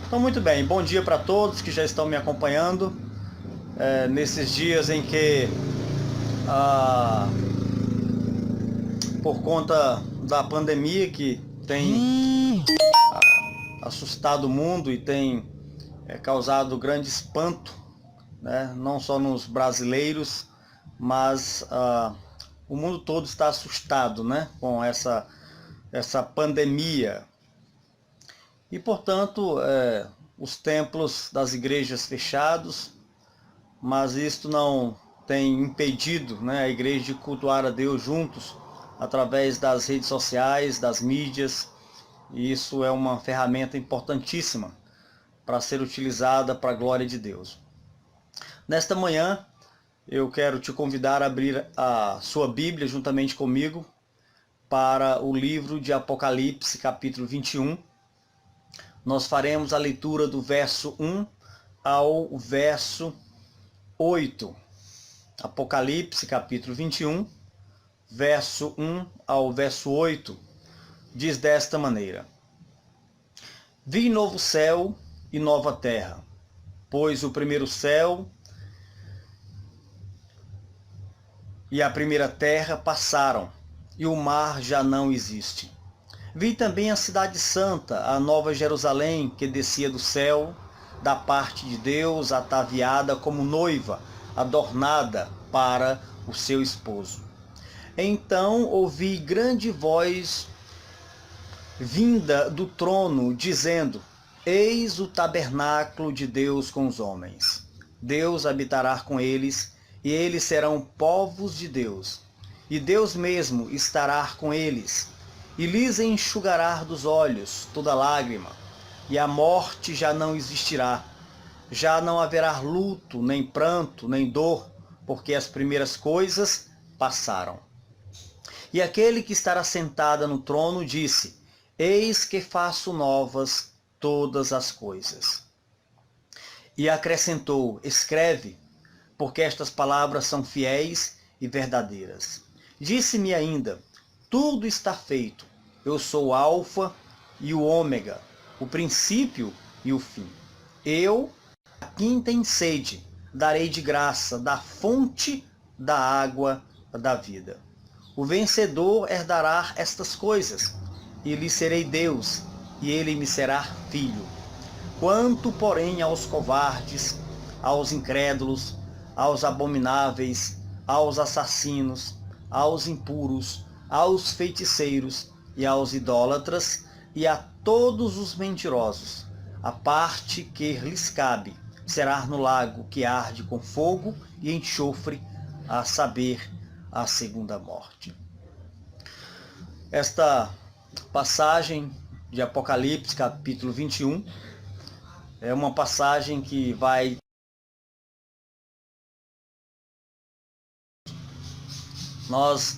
Então, muito bem, bom dia para todos que já estão me acompanhando nesses dias em que, ah, por conta da pandemia que tem assustado o mundo e tem causado grande espanto, né? Não só nos brasileiros, mas o mundo todo está assustado, né? Com essa pandemia. E, portanto, os templos das igrejas fechados, mas isto não tem impedido, né, a igreja de cultuar a Deus juntos, através das redes sociais, das mídias, e isso é uma ferramenta importantíssima para ser utilizada para a glória de Deus. Nesta manhã, eu quero te convidar a abrir a sua Bíblia juntamente comigo para o livro de Apocalipse, capítulo 21. Nós faremos a leitura do verso 1 ao verso 8. Apocalipse, capítulo 21, verso 1 ao verso 8, diz desta maneira: Vi novo céu e nova terra, pois o primeiro céu e a primeira terra passaram, e o mar já não existe. Vi também a cidade santa, a nova Jerusalém, que descia do céu, da parte de Deus, ataviada como noiva, adornada para o seu esposo. Então ouvi grande voz vinda do trono, dizendo: Eis o tabernáculo de Deus com os homens. Deus habitará com eles, e eles serão povos de Deus. E Deus mesmo estará com eles, e lhes enxugará dos olhos toda lágrima, e a morte já não existirá. Já não haverá luto, nem pranto, nem dor, porque as primeiras coisas passaram. E aquele que estará sentado no trono disse: Eis que faço novas todas as coisas. E acrescentou: Escreve, porque estas palavras são fiéis e verdadeiras. Disse-me ainda: Tudo está feito. Eu sou o Alfa e o Ômega, o princípio e o fim. Eu, a quem tem sede, darei de graça da fonte da água da vida. O vencedor herdará estas coisas, e lhe serei Deus, e ele me será filho. Quanto, porém, aos covardes, aos incrédulos, aos abomináveis, aos assassinos, aos impuros, aos feiticeiros e aos idólatras, e a todos os mentirosos, a parte que lhes cabe será no lago que arde com fogo e enxofre, a saber, a segunda morte. Esta passagem de Apocalipse, capítulo 21, é uma passagem que vai... Nós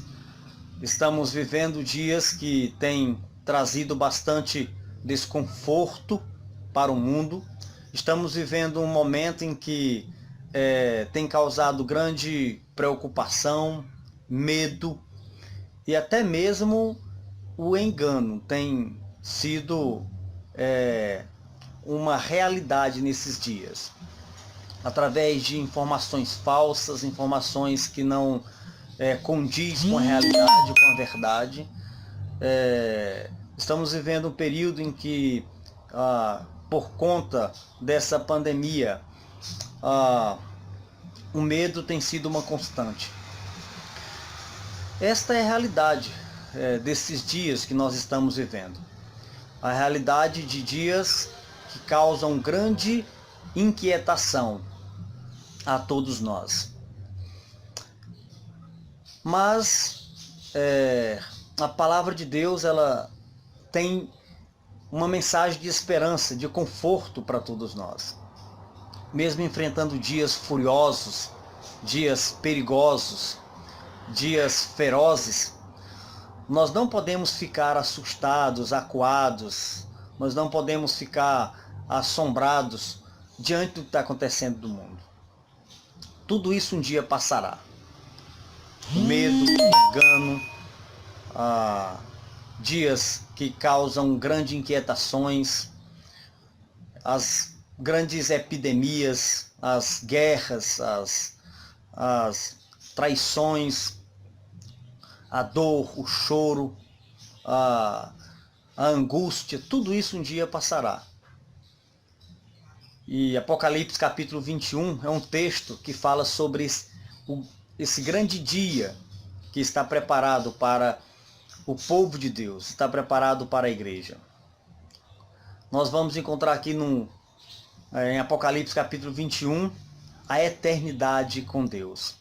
estamos vivendo dias que têm trazido bastante desconforto para o mundo. Estamos vivendo um momento em que tem causado grande preocupação, medo e até mesmo o engano tem sido uma realidade nesses dias. Através de informações falsas, informações que não condiz com a realidade, com a verdade. Estamos vivendo um período em que, por conta dessa pandemia, o medo tem sido uma constante. Esta é a realidade desses dias que nós estamos vivendo. A realidade de dias que causam grande inquietação a todos nós. Mas a palavra de Deus, ela tem uma mensagem de esperança, de conforto para todos nós. Mesmo enfrentando dias furiosos, dias perigosos, dias ferozes, nós não podemos ficar assustados, acuados, nós não podemos ficar assombrados diante do que está acontecendo no mundo. Tudo isso um dia passará. O medo, o engano, dias que causam grandes inquietações, as grandes epidemias, as guerras, as traições, a dor, o choro, a angústia, tudo isso um dia passará. E Apocalipse capítulo 21 é um texto que fala sobre esse grande dia que está preparado para o povo de Deus, está preparado para a igreja. Nós vamos encontrar aqui em Apocalipse capítulo 21 a eternidade com Deus.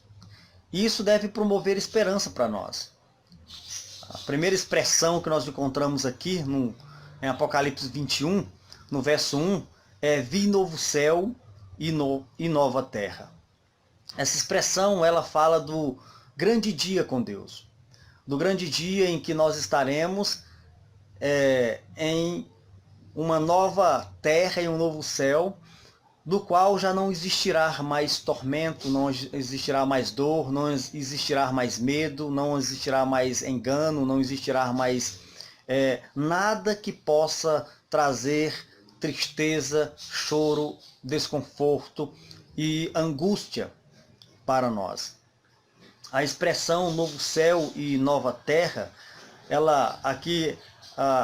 E isso deve promover esperança para nós. A primeira expressão que nós encontramos aqui em Apocalipse 21, no verso 1, é vi novo céu e nova terra. Essa expressão ela fala do grande dia com Deus. Do grande dia em que nós estaremos em uma nova terra e um novo céu, do qual já não existirá mais tormento, não existirá mais dor, não existirá mais medo, não existirá mais engano, não existirá mais nada que possa trazer tristeza, choro, desconforto e angústia para nós. A expressão novo céu e nova terra, ela aqui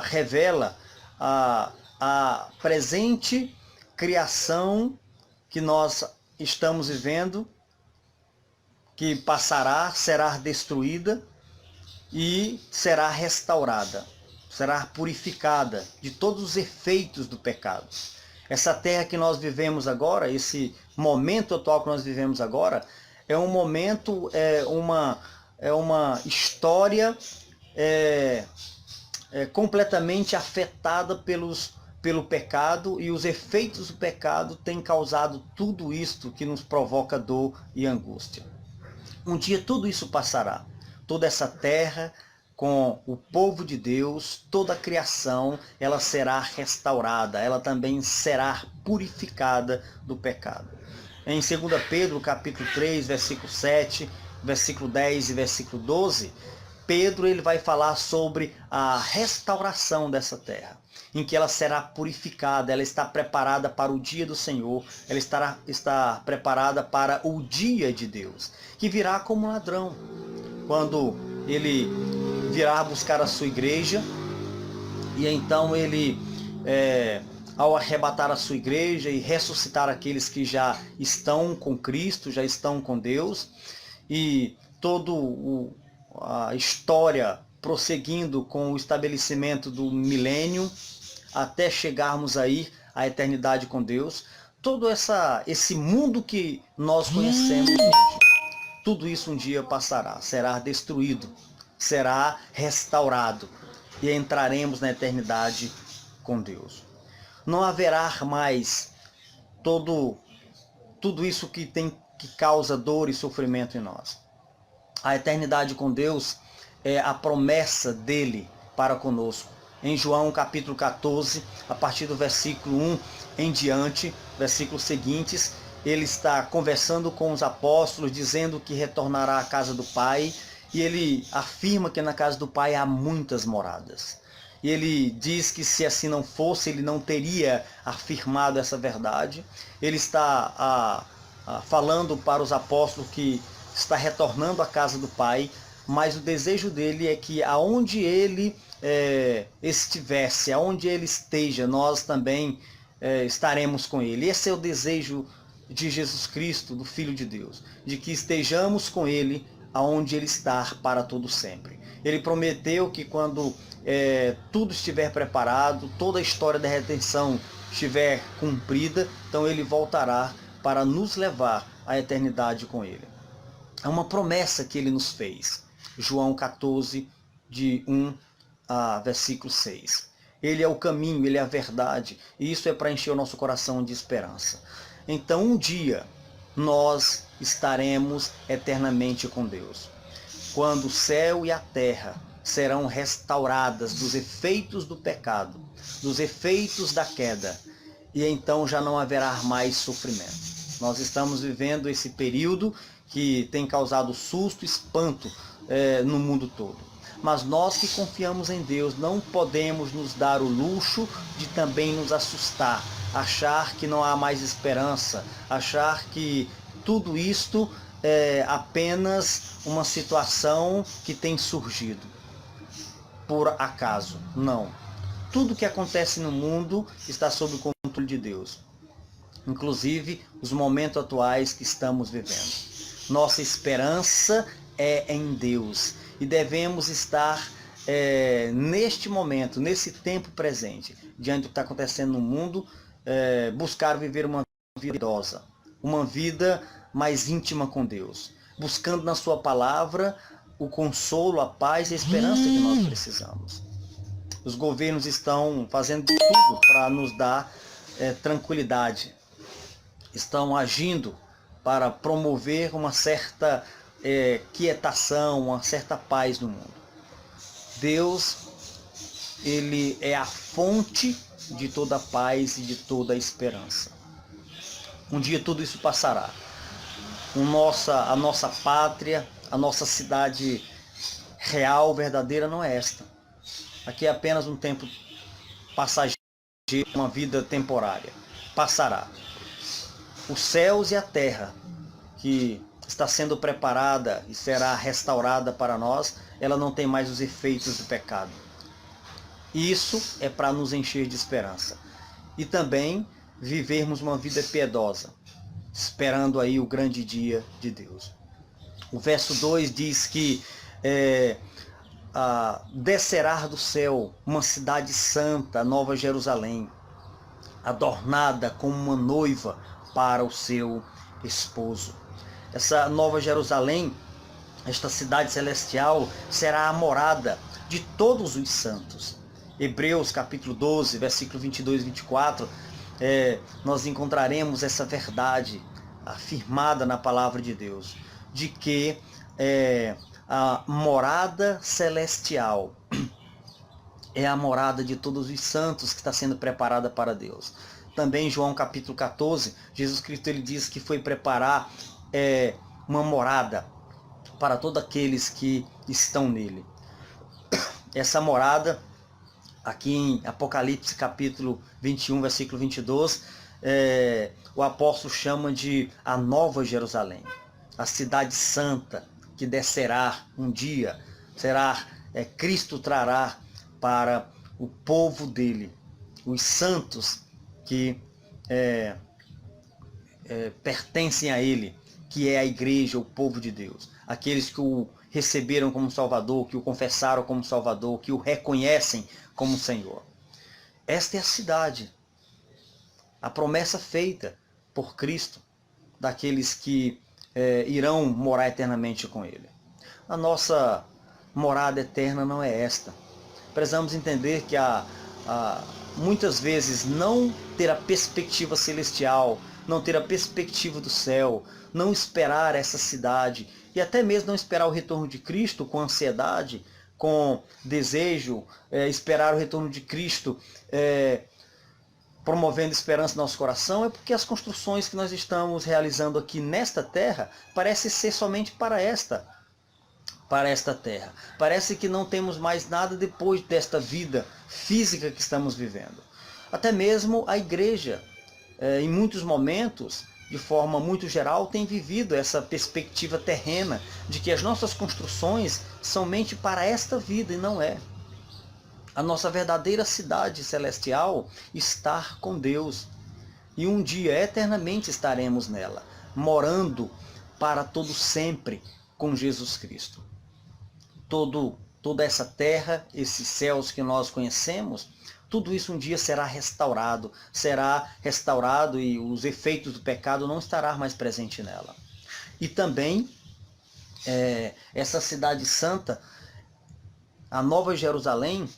revela a presente criação que nós estamos vivendo, que passará, será destruída e será restaurada, será purificada de todos os efeitos do pecado. Essa terra que nós vivemos agora, esse momento atual que nós vivemos agora, é um momento, é uma história completamente afetada pelo pecado, e os efeitos do pecado têm causado tudo isto que nos provoca dor e angústia. Um dia tudo isso passará. Toda essa terra, com o povo de Deus, toda a criação, ela será restaurada, ela também será purificada do pecado. Em 2 Pedro, capítulo 3, versículo 7, versículo 10 e versículo 12, Pedro ele vai falar sobre a restauração dessa terra, em que ela será purificada, ela está preparada para o dia do Senhor, ela está preparada para o dia de Deus, que virá como ladrão, quando ele virá buscar a sua igreja, e então ele, ao arrebatar a sua igreja e ressuscitar aqueles que já estão com Cristo, já estão com Deus, e a história prosseguindo com o estabelecimento do milênio, até chegarmos aí à eternidade com Deus, todo esse mundo que nós conhecemos hoje, tudo isso um dia passará, será destruído, será restaurado, e entraremos na eternidade com Deus. Não haverá mais tudo isso que causa dor e sofrimento em nós. A eternidade com Deus é a promessa dele para conosco. Em João capítulo 14, a partir do versículo 1 em diante, versículos seguintes, ele está conversando com os apóstolos, dizendo que retornará à casa do Pai, e ele afirma que na casa do Pai há muitas moradas. E ele diz que se assim não fosse, ele não teria afirmado essa verdade. Ele está falando para os apóstolos que está retornando à casa do Pai, mas o desejo dele é que aonde ele estivesse, aonde ele esteja, nós também estaremos com ele. Esse é o desejo de Jesus Cristo, do Filho de Deus, de que estejamos com ele aonde ele está para todo sempre. Ele prometeu que quando tudo estiver preparado, toda a história da redenção estiver cumprida, então ele voltará para nos levar à eternidade com ele. É uma promessa que ele nos fez. João 14, de 1 a versículo 6. Ele é o caminho, ele é a verdade, e isso é para encher o nosso coração de esperança. Então um dia nós estaremos eternamente com Deus, quando o céu e a terra serão restauradas dos efeitos do pecado, dos efeitos da queda, e então já não haverá mais sofrimento. Nós estamos vivendo esse período que tem causado susto, espanto no mundo todo. Mas nós que confiamos em Deus não podemos nos dar o luxo de também nos assustar, achar que não há mais esperança, achar que tudo isto é apenas uma situação que tem surgido por acaso. Não. Tudo que acontece no mundo está sob o controle de Deus, inclusive os momentos atuais que estamos vivendo. Nossa esperança é em Deus e devemos estar neste momento, nesse tempo presente, diante do que está acontecendo no mundo, buscar viver uma vida idosa, uma vida mais íntima com Deus, buscando na sua palavra o consolo, a paz e a esperança que nós precisamos. Os governos estão fazendo tudo para nos dar tranquilidade, estão agindo para promover uma certa quietação, uma certa paz no mundo. Deus, Ele é a fonte de toda a paz e de toda a esperança. Um dia tudo isso passará. A nossa pátria, a nossa cidade real, verdadeira, não é esta. Aqui é apenas um tempo passageiro, uma vida temporária. Passará. Os céus e a terra, que está sendo preparada e será restaurada para nós, ela não tem mais os efeitos do pecado. Isso é para nos encher de esperança. E também vivermos uma vida piedosa, esperando aí o grande dia de Deus. O verso 2 diz que descerá do céu uma cidade santa, a Nova Jerusalém, adornada como uma noiva para o seu esposo. Essa Nova Jerusalém, esta cidade celestial, será a morada de todos os santos. Hebreus capítulo 12, versículo 22 e 24, nós encontraremos essa verdade afirmada na palavra de Deus, de que a morada celestial é a morada de todos os santos que está sendo preparada para Deus. Também em João capítulo 14, Jesus Cristo ele diz que foi preparar uma morada para todos aqueles que estão nele. Essa morada, aqui em Apocalipse capítulo 21, versículo 22, o apóstolo chama de a Nova Jerusalém, a cidade santa que descerá um dia, Cristo trará para o povo dele, os santos que pertencem a ele, que é a igreja, o povo de Deus, aqueles que o receberam como Salvador, que o confessaram como Salvador, que o reconhecem como Senhor. Esta é a cidade, a promessa feita por Cristo, daqueles que irão morar eternamente com Ele. A nossa morada eterna não é esta. Precisamos entender que muitas vezes não ter a perspectiva celestial, não ter a perspectiva do céu, não esperar essa cidade e até mesmo não esperar o retorno de Cristo com ansiedade, com desejo, esperar o retorno de Cristo promovendo esperança no nosso coração, é porque as construções que nós estamos realizando aqui nesta terra parecem ser somente para esta terra. Parece que não temos mais nada depois desta vida física que estamos vivendo. Até mesmo a igreja, em muitos momentos, de forma muito geral, tem vivido essa perspectiva terrena de que as nossas construções são somente para esta vida, e não é. A nossa verdadeira cidade celestial está com Deus. E um dia, eternamente, estaremos nela, morando para todo sempre com Jesus Cristo. Toda essa terra, esses céus que nós conhecemos, tudo isso um dia será restaurado e os efeitos do pecado não estarão mais presentes nela. E também, essa cidade santa, a Nova Jerusalém,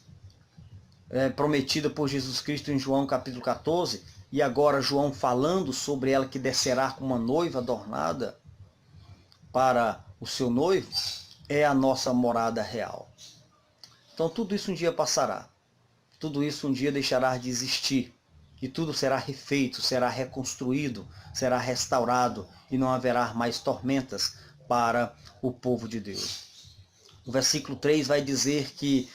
prometida por Jesus Cristo em João capítulo 14, e agora João falando sobre ela que descerá como uma noiva adornada para o seu noivo, é a nossa morada real. Então tudo isso um dia passará. Tudo isso um dia deixará de existir. E tudo será refeito, será reconstruído, será restaurado e não haverá mais tormentas para o povo de Deus. O versículo 3 vai dizer que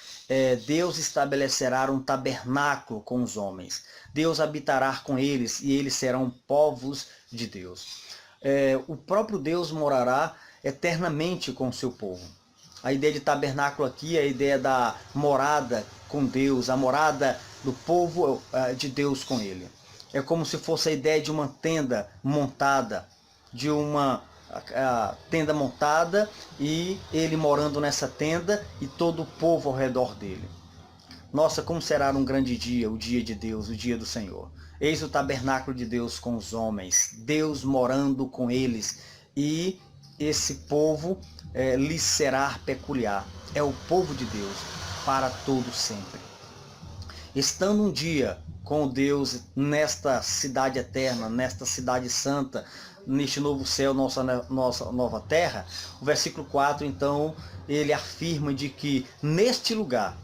Deus estabelecerá um tabernáculo com os homens. Deus habitará com eles e eles serão povos de Deus. O próprio Deus morará eternamente com o seu povo. A ideia de tabernáculo aqui é a ideia da morada com Deus, a morada do povo de Deus com ele. É como se fosse a ideia de uma tenda montada, de uma tenda montada e ele morando nessa tenda e todo o povo ao redor dele. Nossa, como será um grande dia, o dia de Deus, o dia do Senhor. Eis o tabernáculo de Deus com os homens, Deus morando com eles, e esse povo lhes será peculiar. É o povo de Deus para todo sempre. Estando um dia com Deus nesta cidade eterna, nesta cidade santa, neste novo céu, nossa nova terra, o versículo 4, então, ele afirma de que neste lugar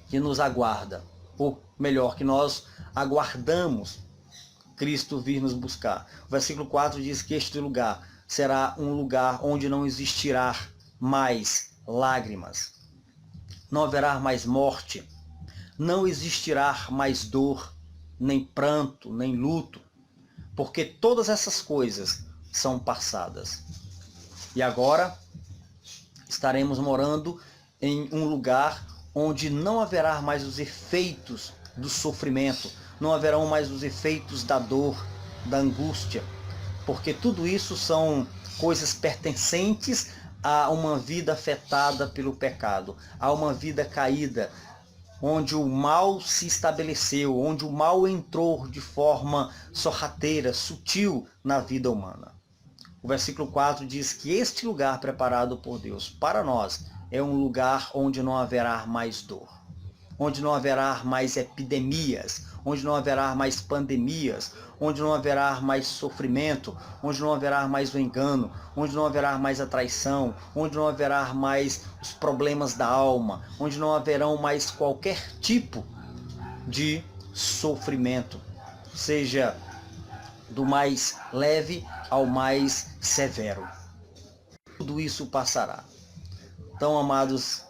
que nos aguarda, ou melhor, que nós aguardamos Cristo vir nos buscar. O versículo 4 diz que este lugar será um lugar onde não existirá mais lágrimas, não haverá mais morte, não existirá mais dor, nem pranto, nem luto, porque todas essas coisas são passadas. E agora estaremos morando em um lugar onde não haverá mais os efeitos do sofrimento, não haverão mais os efeitos da dor, da angústia, porque tudo isso são coisas pertencentes a uma vida afetada pelo pecado, a uma vida caída, onde o mal se estabeleceu, onde o mal entrou de forma sorrateira, sutil na vida humana. O versículo 4 diz que este lugar preparado por Deus para nós é um lugar onde não haverá mais dor, onde não haverá mais epidemias, onde não haverá mais pandemias, onde não haverá mais sofrimento, onde não haverá mais o engano, onde não haverá mais a traição, onde não haverá mais os problemas da alma, onde não haverão mais qualquer tipo de sofrimento, seja do mais leve ao mais severo. Tudo isso passará. Então, amados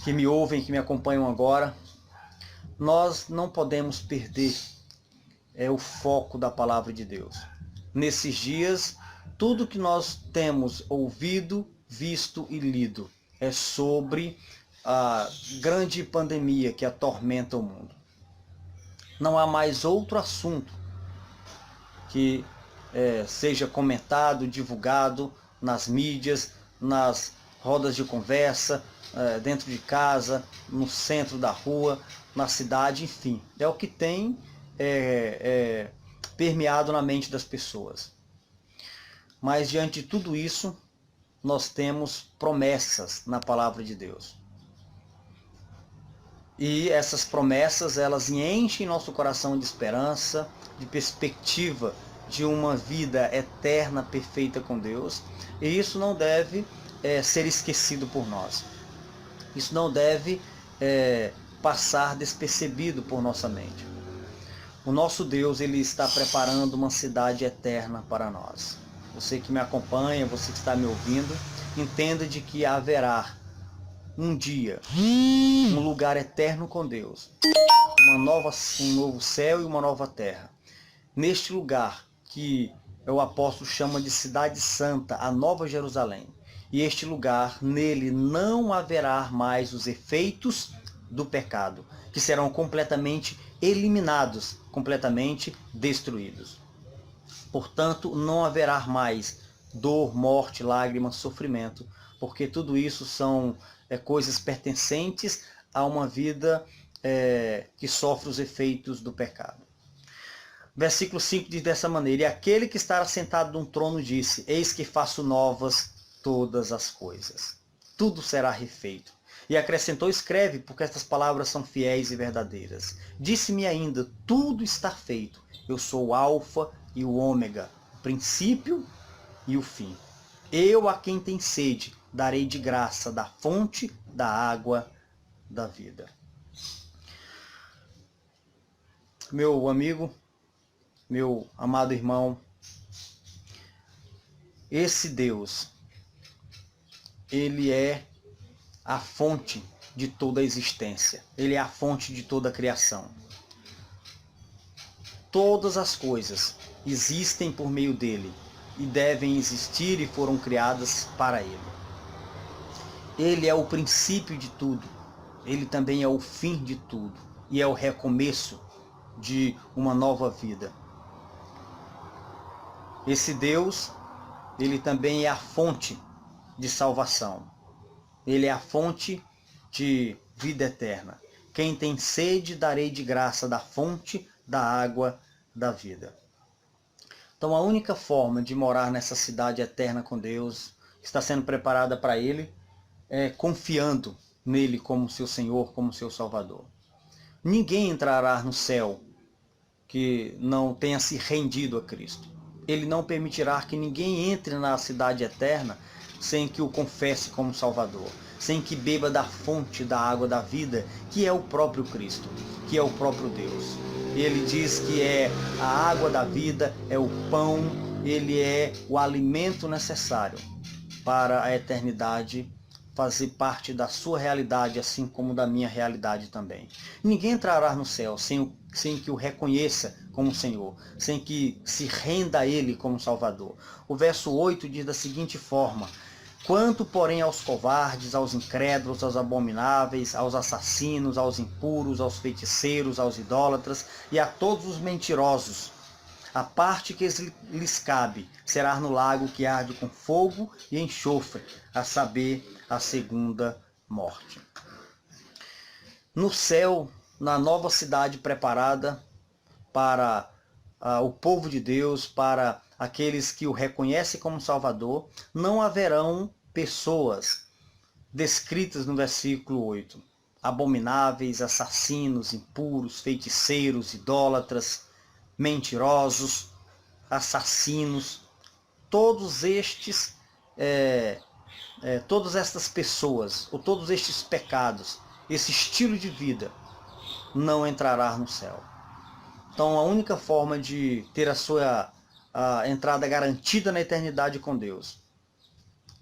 que me ouvem, que me acompanham agora, nós não podemos perder o foco da palavra de Deus. Nesses dias, tudo que nós temos ouvido, visto e lido é sobre a grande pandemia que atormenta o mundo. Não há mais outro assunto que seja comentado, divulgado nas mídias, nas rodas de conversa, dentro de casa, no centro da rua, na cidade, enfim. É o que tem permeado na mente das pessoas. Mas diante de tudo isso, nós temos promessas na palavra de Deus. E essas promessas, elas enchem nosso coração de esperança, de perspectiva de uma vida eterna, perfeita com Deus. E isso não deve ser esquecido por nós. Isso não deve passar despercebido por nossa mente. O nosso Deus, ele está preparando uma cidade eterna para nós. Você que me acompanha, você que está me ouvindo, entenda de que haverá um dia, um lugar eterno com Deus, um novo céu e uma nova terra. Neste lugar que o apóstolo chama de Cidade Santa, a Nova Jerusalém. E este lugar, nele não haverá mais os efeitos do pecado, que serão completamente eliminados, completamente destruídos. Portanto, não haverá mais dor, morte, lágrimas, sofrimento, porque tudo isso são coisas pertencentes a uma vida que sofre os efeitos do pecado. Versículo 5 diz dessa maneira: E aquele que está assentado num trono disse: Eis que faço novas todas as coisas. Tudo será refeito. E acrescentou: Escreve, porque estas palavras são fiéis e verdadeiras. Disse-me ainda: Tudo está feito. Eu sou o Alfa e o Ômega, o princípio e o fim. Eu, a quem tem sede, darei de graça da fonte da água da vida. Meu amigo, meu amado irmão, esse Deus, ele é a fonte de toda a existência. Ele é a fonte de toda a criação. Todas as coisas existem por meio dele e devem existir e foram criadas para ele. Ele é o princípio de tudo. Ele também é o fim de tudo e é o recomeço de uma nova vida. Esse Deus, ele também é a fonte de salvação. Ele é a fonte de vida eterna. Quem tem sede, darei de graça da fonte da água da vida. Então a única forma de morar nessa cidade eterna com Deus, que está sendo preparada para ele, é confiando nele como seu Senhor, como seu Salvador. Ninguém entrará no céu que não tenha se rendido a Cristo. Ele não permitirá que ninguém entre na cidade eterna sem que o confesse como Salvador, sem que beba da fonte da água da vida, que é o próprio Cristo, que é o próprio Deus. Ele diz que é a água da vida, é o pão, ele é o alimento necessário para a eternidade fazer parte da sua realidade, assim como da minha realidade também. Ninguém entrará no céu sem que o reconheça como Senhor, sem que se renda a Ele como Salvador. O verso 8 diz da seguinte forma: quanto, porém, aos covardes, aos incrédulos, aos abomináveis, aos assassinos, aos impuros, aos feiticeiros, aos idólatras e a todos os mentirosos, a parte que lhes cabe será no lago que arde com fogo e enxofre, a saber, a segunda morte. No céu, na nova cidade preparada para o povo de Deus, para aqueles que o reconhecem como Salvador, não haverão pessoas descritas no versículo 8. Abomináveis, assassinos, impuros, feiticeiros, idólatras, mentirosos, assassinos, todos estes, todas estas pessoas, ou todos estes pecados, esse estilo de vida, não entrará no céu. Então a única forma de ter a sua entrada garantida na eternidade com Deus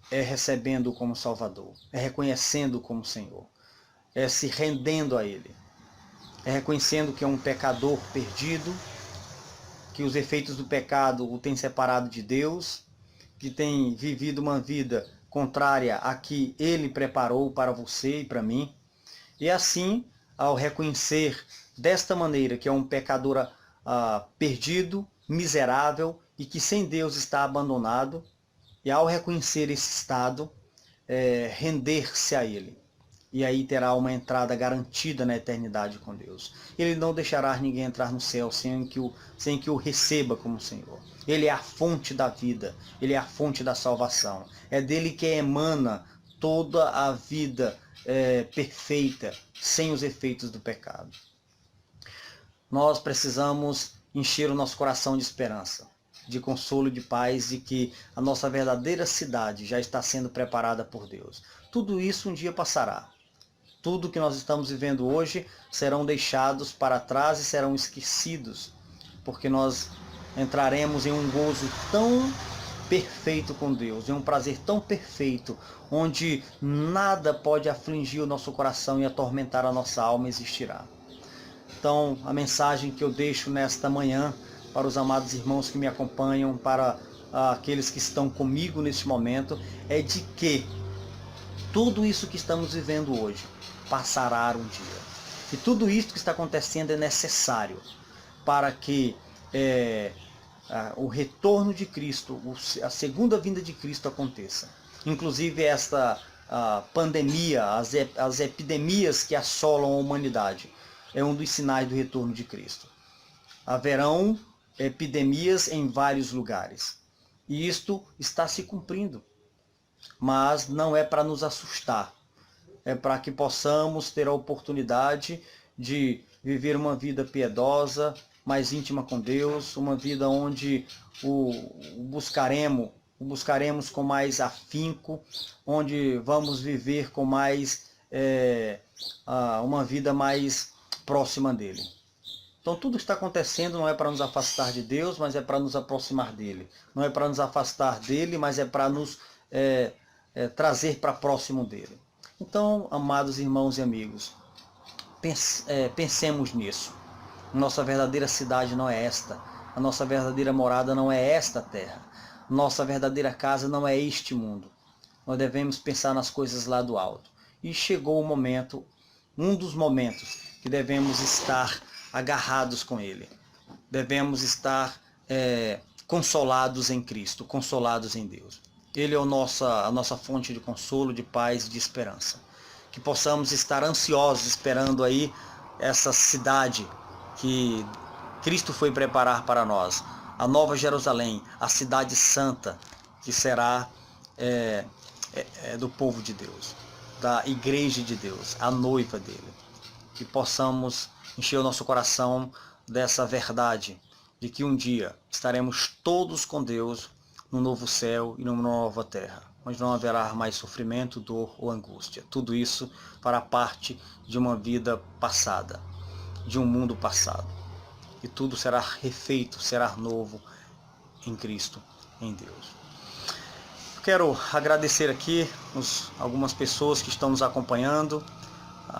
é recebendo-o como Salvador, é reconhecendo-o como Senhor, é se rendendo a Ele, é reconhecendo que é um pecador perdido, que os efeitos do pecado o têm separado de Deus, que tem vivido uma vida contrária à que Ele preparou para você e para mim. E assim, ao reconhecer desta maneira que é um pecador perdido, miserável e que sem Deus está abandonado, e ao reconhecer esse estado, render-se a Ele. E aí terá uma entrada garantida na eternidade com Deus. Ele não deixará ninguém entrar no céu sem que o receba como Senhor. Ele é a fonte da vida, Ele é a fonte da salvação. É dele que emana toda a vida perfeita, sem os efeitos do pecado. Nós precisamos encher o nosso coração de esperança, de consolo e de paz, de que a nossa verdadeira cidade já está sendo preparada por Deus. Tudo isso um dia passará. Tudo que nós estamos vivendo hoje serão deixados para trás e serão esquecidos, porque nós entraremos em um gozo tão perfeito com Deus, em um prazer tão perfeito, onde nada pode afligir o nosso coração e atormentar a nossa alma existirá. Então, a mensagem que eu deixo nesta manhã para os amados irmãos que me acompanham, para aqueles que estão comigo neste momento, é de que tudo isso que estamos vivendo hoje passará um dia. E tudo isso que está acontecendo é necessário para que o retorno de Cristo, a segunda vinda de Cristo aconteça. Inclusive esta pandemia, as epidemias que assolam a humanidade, é um dos sinais do retorno de Cristo. Haverão epidemias em vários lugares. E isto está se cumprindo. Mas não é para nos assustar. É para que possamos ter a oportunidade de viver uma vida piedosa, mais íntima com Deus, uma vida onde o buscaremos com mais afinco, onde vamos viver com mais uma vida mais próxima dele. Então tudo que está acontecendo não é para nos afastar de Deus, mas é para nos aproximar dele. Não é para nos afastar dele, mas é para nos trazer para próximo dele. Então, amados irmãos e amigos, pensemos nisso. Nossa verdadeira cidade não é esta. A nossa verdadeira morada não é esta terra. Nossa verdadeira casa não é este mundo. Nós devemos pensar nas coisas lá do alto. E chegou o momento, um dos momentos, que devemos estar agarrados com Ele. Devemos estar consolados em Cristo, consolados em Deus. Ele é a nossa fonte de consolo, de paz e de esperança. Que possamos estar ansiosos esperando aí essa cidade que Cristo foi preparar para nós. A Nova Jerusalém, a cidade santa, que será do povo de Deus, da igreja de Deus, a noiva dele. Que possamos encher o nosso coração dessa verdade, de que um dia estaremos todos com Deus no novo céu e numa nova terra, onde não haverá mais sofrimento, dor ou angústia. Tudo isso fará parte de uma vida passada, de um mundo passado. E tudo será refeito, será novo em Cristo, em Deus. Quero agradecer aqui algumas pessoas que estão nos acompanhando.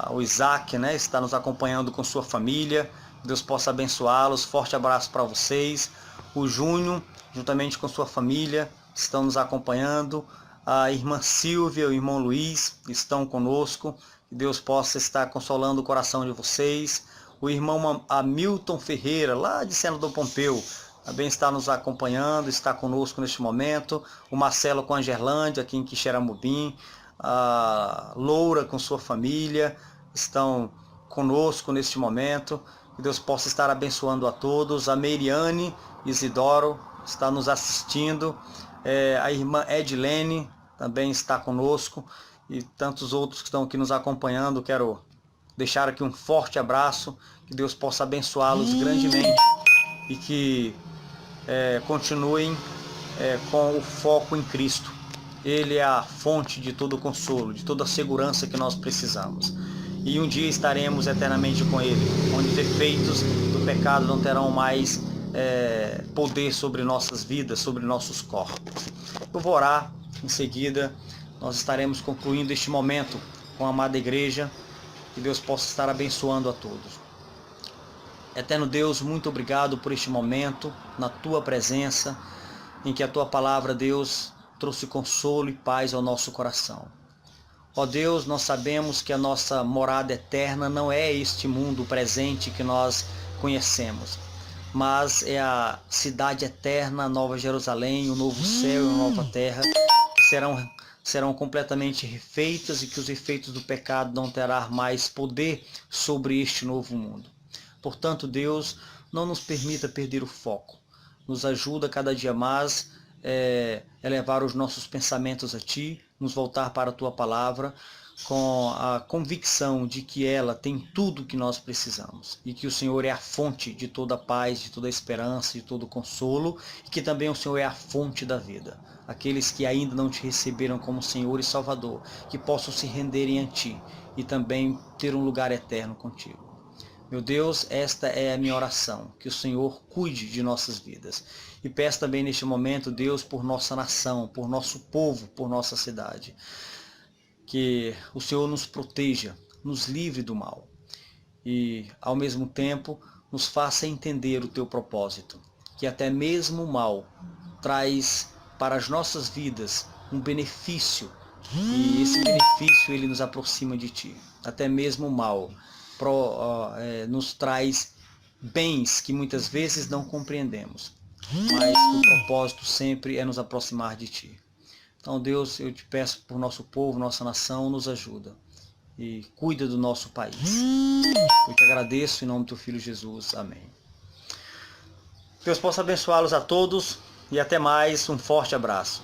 O Isaac, né, está nos acompanhando com sua família. Deus possa abençoá-los. Forte abraço para vocês. O Júnior, juntamente com sua família, estão nos acompanhando. A irmã Silvia, o irmão Luiz estão conosco. Que Deus possa estar consolando o coração de vocês. O irmão Hamilton Ferreira, lá de Senador Pompeu, também está nos acompanhando, está conosco neste momento. O Marcelo com a Gerlândia, aqui em Quixeramobim. A Loura com sua família estão conosco neste momento. Que Deus possa estar abençoando a todos. A Meiriane Isidoro está nos assistindo. A irmã Edilene também está conosco. E tantos outros que estão aqui nos acompanhando. Quero deixar aqui um forte abraço. Que Deus possa abençoá-los grandemente. E que continuem com o foco em Cristo. Ele é a fonte de todo consolo, de toda a segurança que nós precisamos. E um dia estaremos eternamente com Ele, onde os efeitos do pecado não terão mais poder sobre nossas vidas, sobre nossos corpos. Eu vou orar, em seguida nós estaremos concluindo este momento com a amada igreja. Que Deus possa estar abençoando a todos. Eterno Deus, muito obrigado por este momento, na Tua presença, em que a Tua palavra, Deus, trouxe consolo e paz ao nosso coração. Ó Deus, nós sabemos que a nossa morada eterna não é este mundo presente que nós conhecemos, mas é a cidade eterna, a Nova Jerusalém, o novo céu e a nova terra, que serão completamente refeitas e que os efeitos do pecado não terão mais poder sobre este novo mundo. Portanto, Deus, não nos permita perder o foco. Nos ajuda cada dia mais elevar os nossos pensamentos a Ti, nos voltar para a Tua palavra com a convicção de que ela tem tudo o que nós precisamos e que o Senhor é a fonte de toda a paz, de toda a esperança, de todo o consolo e que também o Senhor é a fonte da vida. Aqueles que ainda não Te receberam como Senhor e Salvador, que possam se renderem a Ti e também ter um lugar eterno contigo. Meu Deus, esta é a minha oração, que o Senhor cuide de nossas vidas. E peço também neste momento, Deus, por nossa nação, por nosso povo, por nossa cidade. Que o Senhor nos proteja, nos livre do mal. E, ao mesmo tempo, nos faça entender o Teu propósito. Que até mesmo o mal traz para as nossas vidas um benefício. E esse benefício, ele nos aproxima de Ti. Até mesmo o mal nos traz bens que muitas vezes não compreendemos, mas o propósito sempre é nos aproximar de Ti. Então, Deus, eu Te peço por nosso povo, nossa nação, nos ajuda e cuida do nosso país. Eu Te agradeço em nome do Teu Filho Jesus. Amém. Deus possa abençoá-los a todos e até mais. Um forte abraço.